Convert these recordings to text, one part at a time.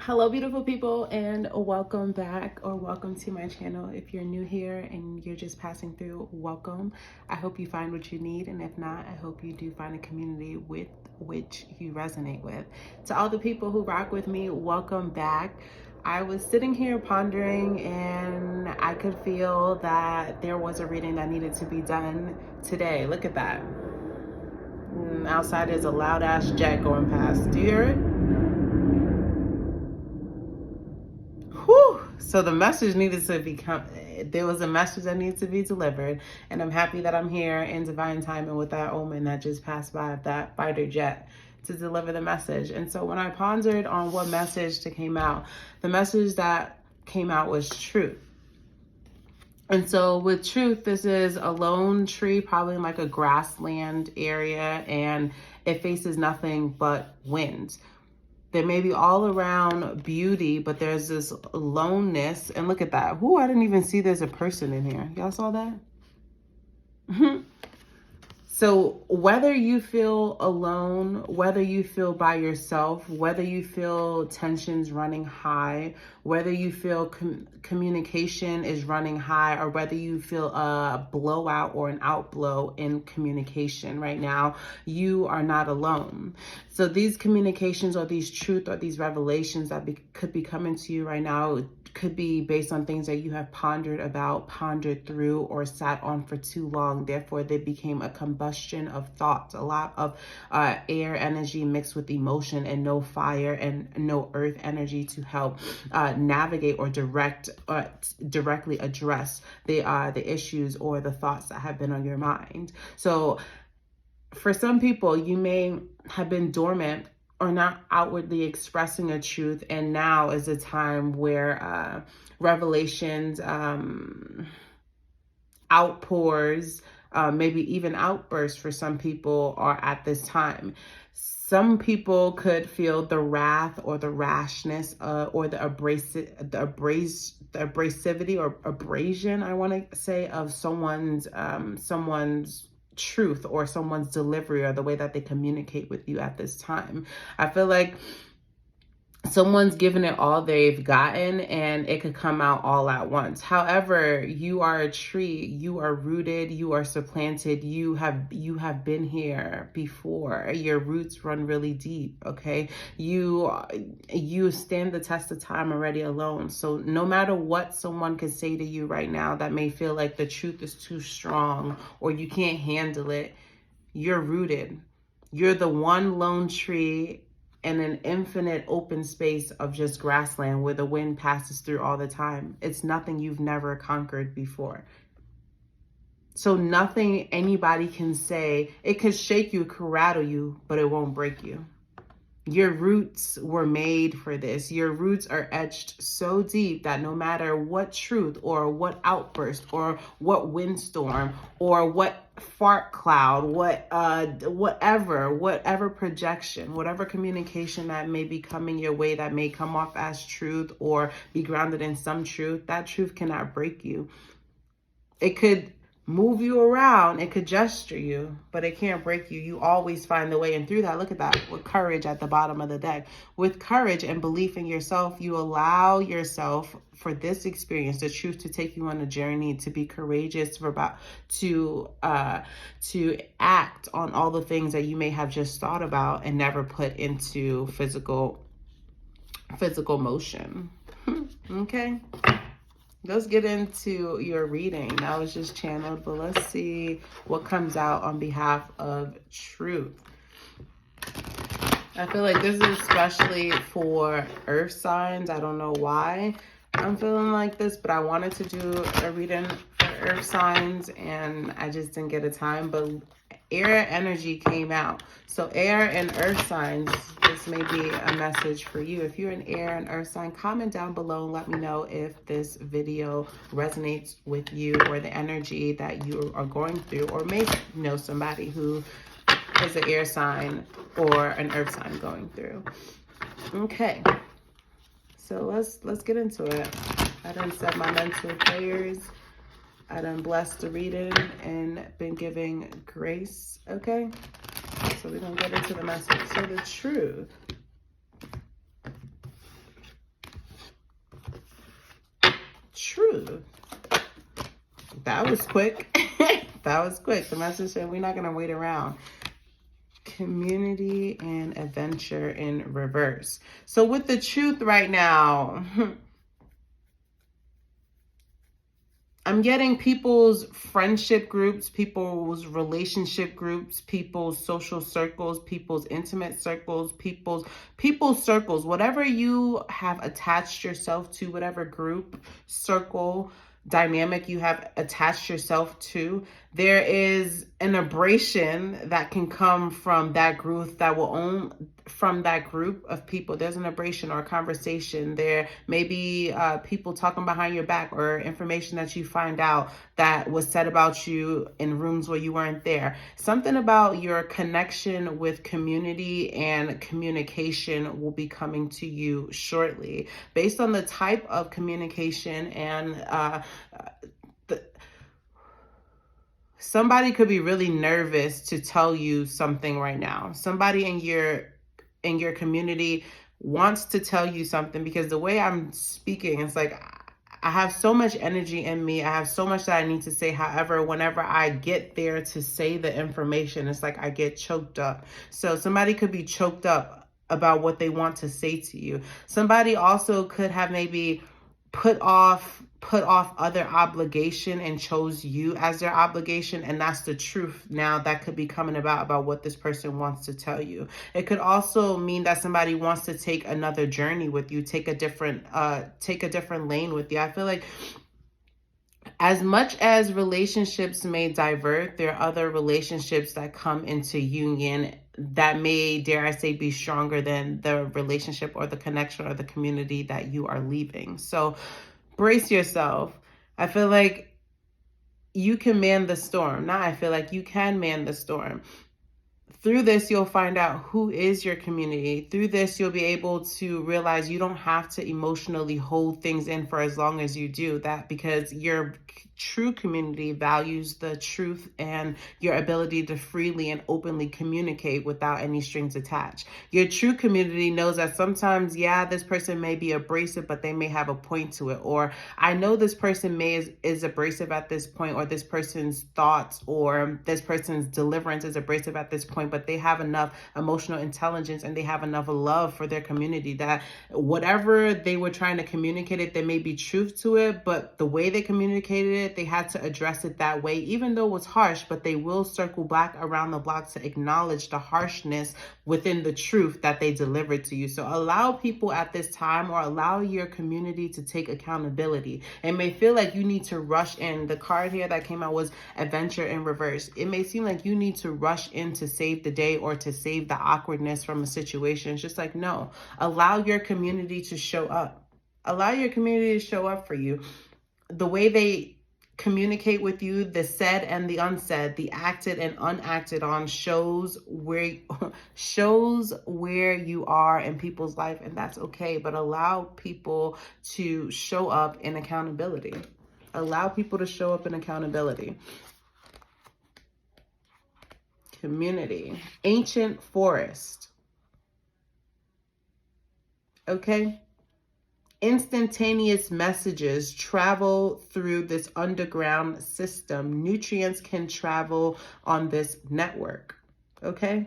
Hello, beautiful people, and welcome back or welcome to my channel. If you're new here and you're just passing through, welcome. I hope you find what you need, and if not, I hope you do find a community with which you resonate with. To all the people who rock with me, welcome back. I was sitting here pondering, and I could feel that there was a reading that needed to be done today. Look at that. Outside there's a loud ass jet going past. Do you hear it? Whew. So the message needed to become, there was a message that needs to be delivered. And I'm happy that I'm here in divine timing with that omen that just passed by of that fighter jet to deliver the message. And so when I pondered on what message that came out, the message that came out was truth. And so with truth, this is a lone tree, probably in like a grassland area, and it faces nothing but wind. There may be all around beauty, but there's this loneness. And look at that. Whoo, I didn't even see there's a person in here. Y'all saw that? So whether you feel alone, whether you feel by yourself, whether you feel tensions running high, whether you feel communication is running high, or whether you feel a blowout or an outblow in communication right now, you are not alone. So these communications or these truth or these revelations that could be coming to you right now could be based on things that you have pondered about, pondered through, or sat on for too long. Therefore, they became a combustion of thoughts, a lot of air energy mixed with emotion, and no fire and no earth energy to help navigate or directly address the issues or the thoughts that have been on your mind. So for some people, you may have been dormant or not outwardly expressing a truth, and now is a time where revelations, outpours, maybe even outbursts for some people are at this time. Some people could feel the wrath or the rashness or the abrasivity or abrasion, I want to say, of someone's truth or someone's delivery or the way that they communicate with you at this time. I feel like someone's given it all they've gotten, and it could come out all at once. However, you are a tree, you are rooted, you are supplanted, you have been here before. Your roots run really deep, okay? You stand the test of time already alone. So no matter what someone could say to you right now that may feel like the truth is too strong or you can't handle it, you're rooted. You're the one lone tree in an infinite open space of just grassland where the wind passes through all the time. It's nothing you've never conquered before. So nothing anybody can say, it could shake you, it could rattle you, but it won't break you. Your roots were made for this. Your roots are etched so deep that no matter what truth or what outburst or what windstorm or what fart cloud, whatever projection, whatever communication that may be coming your way that may come off as truth or be grounded in some truth, that truth cannot break you. It could move you around, it could gesture you, but it can't break you. You always find the way. And through that, look at that, with courage at the bottom of the deck. With courage and belief in yourself, you allow yourself for this experience, the truth, to take you on a journey, to be courageous, to act on all the things that you may have just thought about and never put into physical motion. Okay. Let's get into your reading. That was just channeled, but let's see what comes out on behalf of truth. I feel like this is especially for earth signs. I don't know why I'm feeling like this, but I wanted to do a reading for earth signs and I just didn't get a time, but air energy came out. So air and earth signs, this may be a message for you. If you're an air and earth sign, comment down below and let me know if this video resonates with you or the energy that you are going through, or may know somebody who is an air sign or an earth sign going through. Okay, so let's get into it. I done said my mental prayers. I done blessed the reading and been giving grace, okay? So we're gonna get into the message. So the truth. truth. That was quick. That was quick. The message said we're not going to wait around. Community and adventure in reverse. So with the truth right now, I'm getting people's friendship groups, people's relationship groups, people's social circles, people's intimate circles, people's circles, whatever you have attached yourself to, whatever group, circle, dynamic you have attached yourself to, there is an abrasion that can come from that group from that group of people. There's an abrasion or a conversation. There may be people talking behind your back or information that you find out that was said about you in rooms where you weren't there. Something about your connection with community and communication will be coming to you shortly. Based on the type of communication and somebody could be really nervous to tell you something right now. Somebody in your community wants to tell you something, because the way I'm speaking, it's like I have so much energy in me. I have so much that I need to say. However, whenever I get there to say the information, it's like I get choked up. So somebody could be choked up about what they want to say to you. Somebody also could have maybe put off other obligation and chose you as their obligation, and that's the truth now that could be coming about what this person wants to tell you. It could also mean that somebody wants to take another journey with you, take a different lane with you. I feel like as much as relationships may divert, there are other relationships that come into union that may, dare I say, be stronger than the relationship or the connection or the community that you are leaving. So brace yourself. I feel like you can man the storm. Now I feel like you can man the storm. Through this, you'll find out who is your community. Through this, you'll be able to realize you don't have to emotionally hold things in for as long as you do that, because your true community values the truth and your ability to freely and openly communicate without any strings attached. Your true community knows that sometimes, yeah, this person may be abrasive, but they may have a point to it. Or I know this person is abrasive at this point, or this person's thoughts or this person's deliverance is abrasive at this point, but they have enough emotional intelligence and they have enough love for their community that whatever they were trying to communicate it, there may be truth to it, but the way they communicated it, they had to address it that way, even though it was harsh, but they will circle back around the block to acknowledge the harshness within the truth that they delivered to you. So allow people at this time, or allow your community to take accountability. It may feel like you need to rush in. The card here that came out was adventure in reverse. It may seem like you need to rush in to save the day or to save the awkwardness from a situation. It's just like, no, allow your community to show up. Allow your community to show up for you. The way they communicate with you, the said and the unsaid, the acted and unacted on, shows where you are in people's life, and that's okay. But allow people to show up in accountability. Allow people to show up in accountability. Community, ancient forest. Okay. Instantaneous messages travel through this underground system. Nutrients can travel on this network. Okay.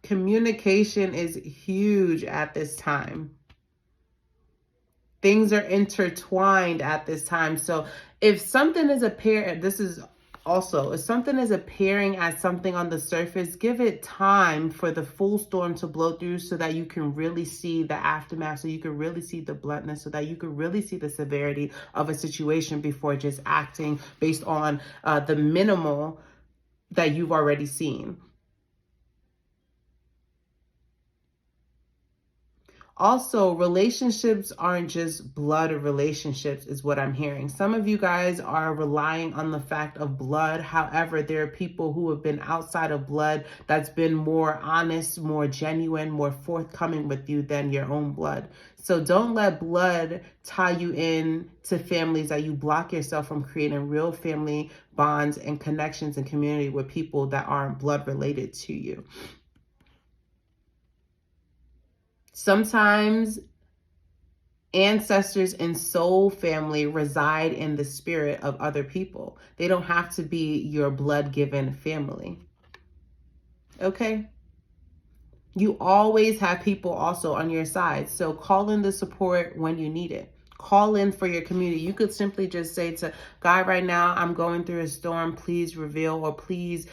Communication is huge at this time. Things are intertwined at this time. So if something is apparent, if something is appearing as something on the surface, give it time for the full storm to blow through so that you can really see the aftermath, so you can really see the bluntness, so that you can really see the severity of a situation before just acting based on the minimal that you've already seen. Also, relationships aren't just blood relationships, is what I'm hearing. Some of you guys are relying on the fact of blood. However, there are people who have been outside of blood that's been more honest, more genuine, more forthcoming with you than your own blood. So don't let blood tie you in to families that you block yourself from creating real family bonds and connections and community with people that aren't blood related to you. Sometimes Ancestors and soul family reside in the spirit of other people. They don't have to be your blood-given family. Okay? You always have people also on your side. So call in the support when you need it. Call in for your community. You could simply just say to God, right now, I'm going through a storm. Please reveal, or please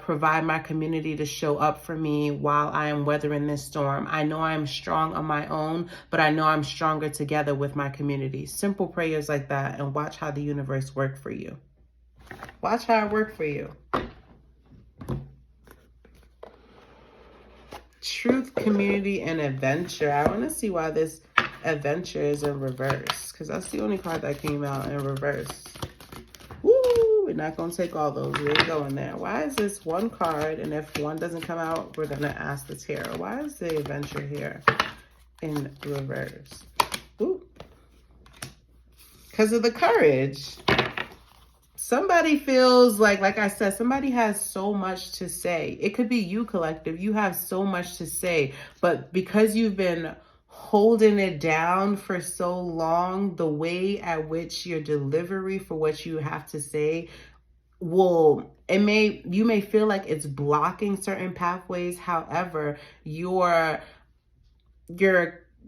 provide my community to show up for me while I am weathering this storm. I know I'm strong on my own, but I know I'm stronger together with my community. Simple prayers like that, and watch how the universe work for you. Watch how it work for you. Truth, community, and adventure. I want to see why this adventure is in reverse, because that's the only card that came out in reverse. Woo! We're not going to take all those. We ain't going there. Why is this one card, and if one doesn't come out, we're going to ask the tarot. Why is the adventure here in reverse? Ooh. Because of the courage. Somebody feels like I said, somebody has so much to say. It could be you, collective. You have so much to say, but because you've been holding it down for so long, the way at which your delivery for what you have to say you may feel like it's blocking certain pathways. However,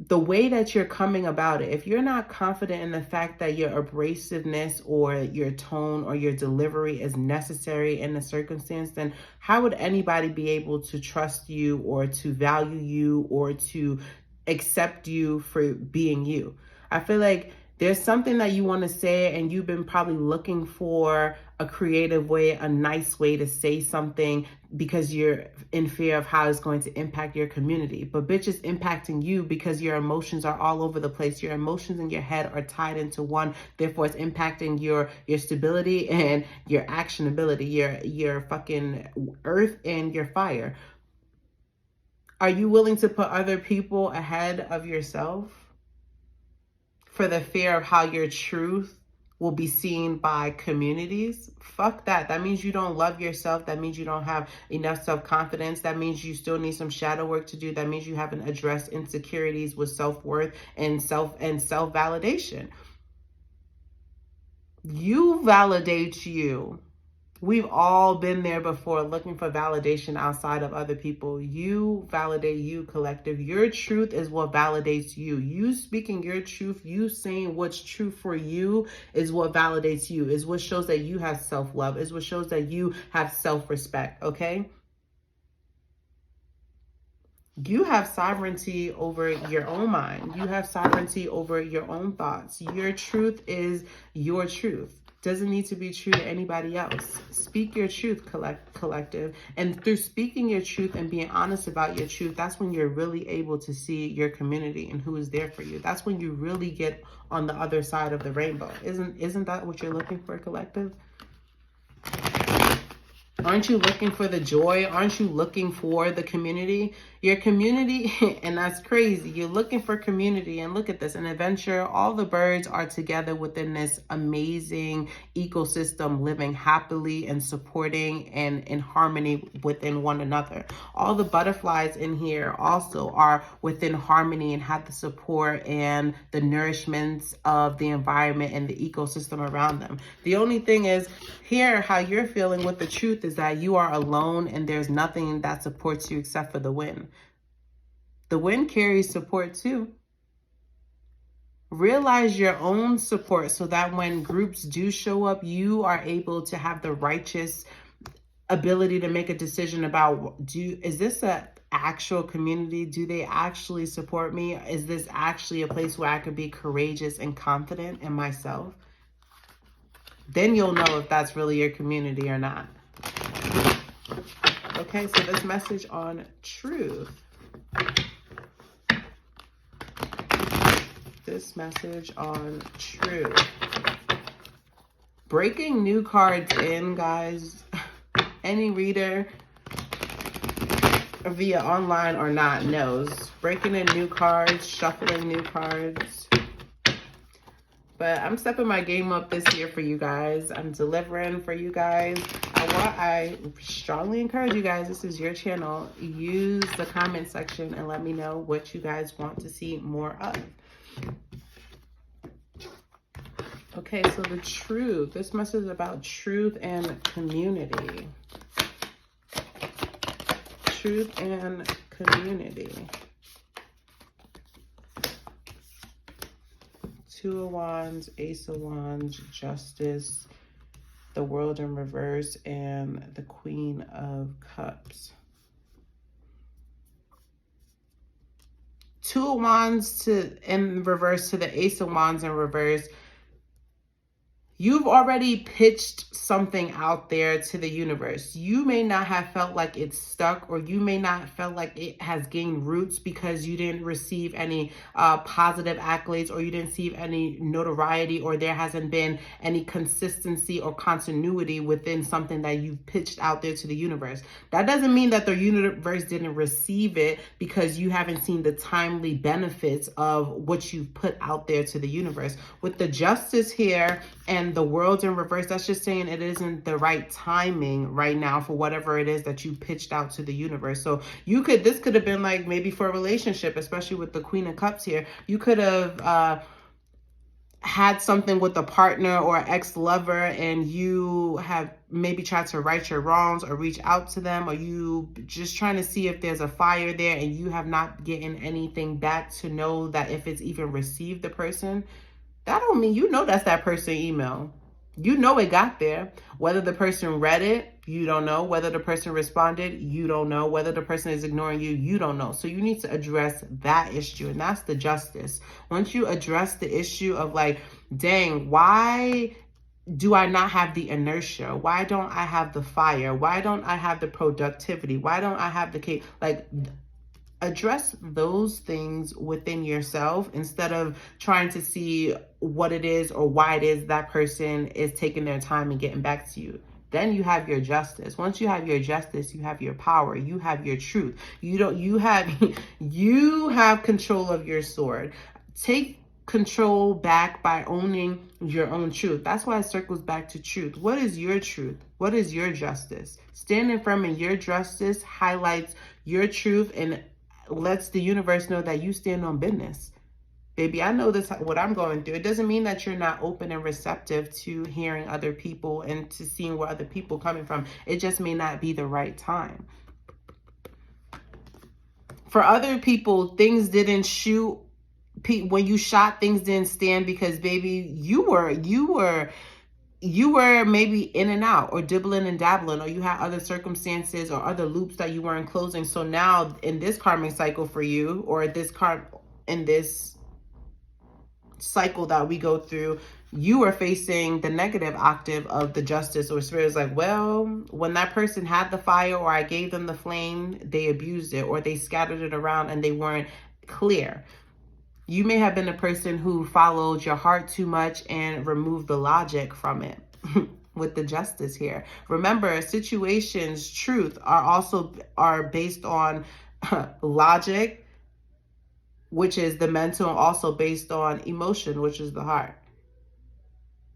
the way that you're coming about it, if you're not confident in the fact that your abrasiveness or your tone or your delivery is necessary in the circumstance, then how would anybody be able to trust you or to value you or to accept you for being you? I feel like there's something that you want to say, and you've been probably looking for a creative way, a nice way to say something because you're in fear of how it's going to impact your community. But bitch, it's impacting you because your emotions are all over the place. Your emotions in your head are tied into one. Therefore, it's impacting your stability and your actionability, your fucking earth and your fire. Are you willing to put other people ahead of yourself for the fear of how your truth will be seen by communities? Fuck that. That means you don't love yourself. That means you don't have enough self-confidence. That means you still need some shadow work to do. That means you haven't addressed insecurities with self-worth and self-validation. You validate you. We've all been there before, looking for validation outside of other people. You validate you, collective. Your truth is what validates you. You speaking your truth, you saying what's true for you is what validates you, is what shows that you have self-love, is what shows that you have self-respect, okay? You have sovereignty over your own mind. You have sovereignty over your own thoughts. Your truth is your truth. Doesn't need to be true to anybody else. Speak your truth, collective. And through speaking your truth and being honest about your truth, that's when you're really able to see your community and who is there for you. That's when you really get on the other side of the rainbow. Isn't that what you're looking for, collective? Aren't you looking for the joy? Aren't you looking for the community? Your community, and that's crazy. You're looking for community, and look at this, an adventure. All the birds are together within this amazing ecosystem, living happily and supporting and in harmony within one another. All the butterflies in here also are within harmony and have the support and the nourishments of the environment and the ecosystem around them. The only thing is, here, how you're feeling with the truth is that you are alone and there's nothing that supports you except for the wind. The wind carries support too. Realize your own support so that when groups do show up, you are able to have the righteous ability to make a decision about, is this an actual community? Do they actually support me? Is this actually a place where I could be courageous and confident in myself? Then you'll know if that's really your community or not. Okay, so this message on truth. This message on truth. Breaking new cards in, guys. Any reader via online or not knows. Breaking in new cards, shuffling new cards. But I'm stepping my game up this year for you guys. I'm delivering for you guys. I strongly encourage you guys, this is your channel. Use the comment section and let me know what you guys want to see more of. Okay, so the truth. This message is about truth and community. Truth and community. Two of Wands, Ace of Wands, Justice, the World in reverse, and the Queen of Cups. Two of Wands in reverse to the Ace of Wands in reverse. You've already pitched something out there to the universe. You may not have felt like it's stuck, or you may not felt like it has gained roots because you didn't receive any positive accolades, or you didn't receive any notoriety, or there hasn't been any consistency or continuity within something that you've pitched out there to the universe. That doesn't mean that the universe didn't receive it because you haven't seen the timely benefits of what you've put out there to the universe. With the Justice here and the World in reverse, that's just saying it isn't the right timing right now for whatever it is that you pitched out to the universe. So this could have been like maybe for a relationship, especially with the Queen of Cups here. You could have had something with a partner or ex-lover, and you have maybe tried to right your wrongs or reach out to them, or you just trying to see if there's a fire there, and you have not gotten anything back to know that if it's even received the person. That don't mean that's that person email. You know it got there. Whether the person read it, you don't know. Whether the person responded, you don't know. Whether the person is ignoring you, you don't know. So you need to address that issue, and that's the Justice. Once you address the issue of like, dang, why do I not have the inertia? Why don't I have the fire? Why don't I have the productivity? Why don't I have the address those things within yourself instead of trying to see what it is or why it is that person is taking their time and getting back to you. Then you have your Justice. Once you have your Justice, you have your power, you have your truth. You have control of your sword. Take control back by owning your own truth. That's why it circles back to truth. What is your truth? What is your Justice? Standing firm in your Justice highlights your truth and lets the universe know that you stand on business. Baby, I know this, what I'm going through. It doesn't mean that you're not open and receptive to hearing other people and to seeing where other people are coming from. It just may not be the right time. For other people, things didn't shoot. When you shot, things didn't stand because, baby, you were maybe in and out, or dibbling and dabbling, or you had other circumstances or other loops that you weren't closing. So now in this karmic cycle for you, or in this cycle that we go through, you are facing the negative octave of the Justice, or Spirit is like, well, when that person had the fire, or I gave them the flame, they abused it, or they scattered it around and they weren't clear. You may have been a person who followed your heart too much and removed the logic from it. With the Justice here, remember, situations, truth are based on logic, which is the mental, and also based on emotion, which is the heart.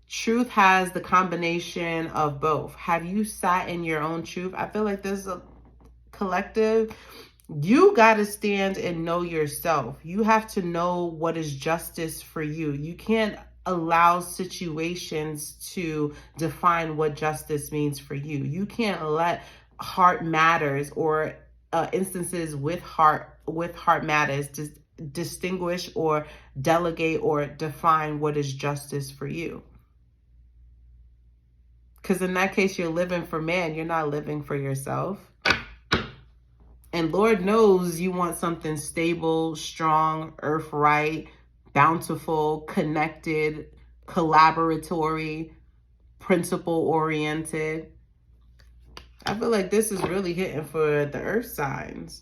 Truth has the combination of both. Have you sat in your own truth? I feel like this is a collective. You got to stand and know yourself. You have to know what is justice for you. You can't allow situations to define what justice means for you. You can't let heart matters or instances with heart matters distinguish or delegate or define what is justice for you. Because in that case, you're living for man. You're not living for yourself. And Lord knows you want something stable, strong, earth-right, bountiful, connected, collaboratory, principle-oriented. I feel like this is really hitting for the earth signs.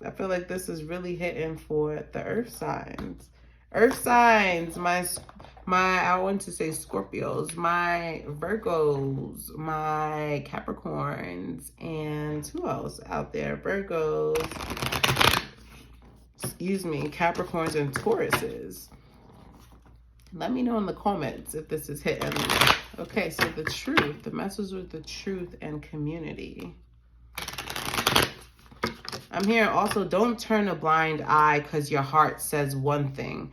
I feel like this is really hitting for the earth signs. Earth signs, I want to say Scorpios, my Virgos, my Capricorns, and who else out there? Virgos, Capricorns and Tauruses. Let me know in the comments if this is hitting. Okay, so the truth, the message with the truth and community. I'm hearing also, don't turn a blind eye because your heart says one thing.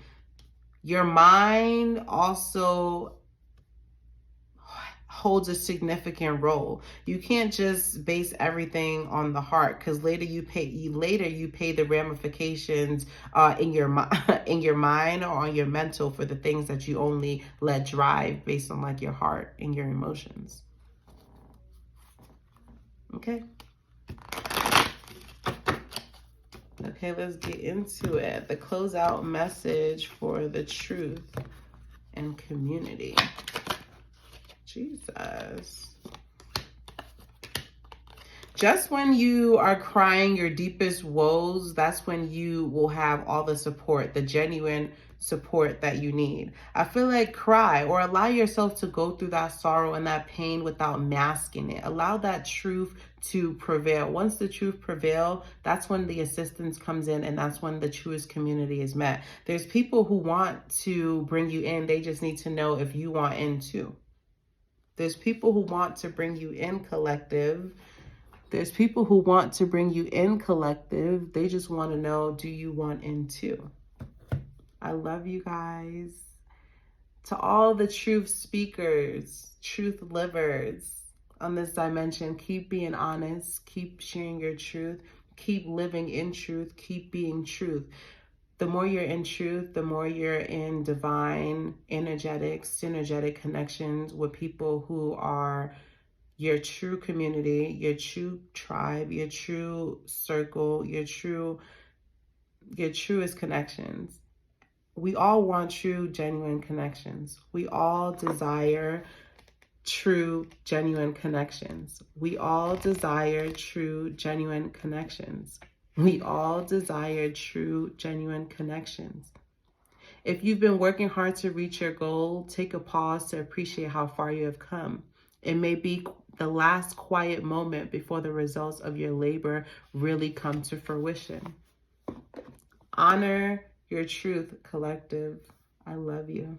Your mind also holds a significant role. You can't just base everything on the heart, because later you pay the ramifications in your in your mind or on your mental for the things that you only let drive based on like your heart and your emotions. Okay. Okay, let's get into it. The closeout message for the truth and community. Jesus. Just when you are crying your deepest woes, that's when you will have all the support, the genuine support that you need. I feel like cry or allow yourself to go through that sorrow and that pain without masking it. Allow that truth to prevail. Once the truth prevails, that's when the assistance comes in, and that's when the truest community is met. There's people who want to bring you in. They just need to know if you want in too. There's people who want to bring you in, collective. There's people who want to bring you in, collective. They just want to know, do you want in too? I love you guys. To all the truth speakers, truth livers on this dimension, keep being honest, keep sharing your truth, keep living in truth, keep being truth. The more you're in truth, the more you're in divine, energetic, synergetic connections with people who are your true community, your true tribe, your true circle, your truest connections. We all want true, genuine connections. We all desire true, genuine connections. We all desire true, genuine connections. We all desire true, genuine connections. If you've been working hard to reach your goal, take a pause to appreciate how far you have come. It may be the last quiet moment before the results of your labor really come to fruition. Honor your truth, collective. I love you.